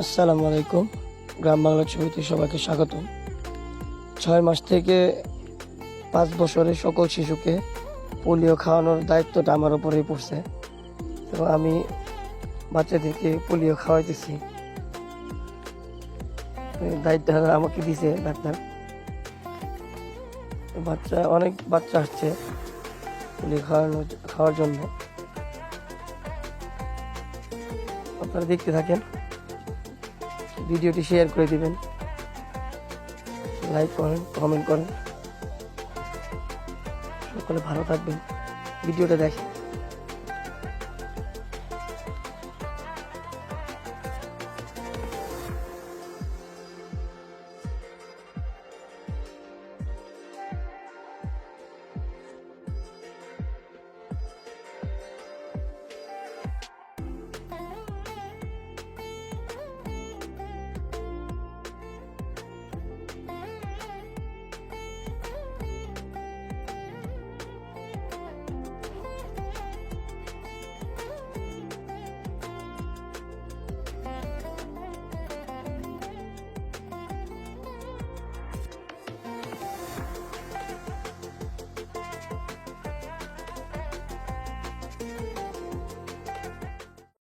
আসসালামু আলাইকুম। গ্রাম বাংলা ছবিতে সবাইকে স্বাগতম। 6 মাস থেকে 5 বছরের সকল শিশুকে পোলিও খাওয়ানোর দায়িত্বটা আমার উপরেই পড়ছে। তো আমি বাচ্চাদেরকে পোলিও খাওয়াইতেছি। এই দায়িত্বটা আমাকে দিয়েছে ডাক্তার। অনেক বাচ্চা আসছে পোলিও খাওয়ার জন্য। আপনারা দেখতে থাকেন, ভিডিওটি শেয়ার করে দিবেন, লাইক করেন, কমেন্ট করেন। সকলে ভালো থাকবেন, ভিডিওটা দেখেন।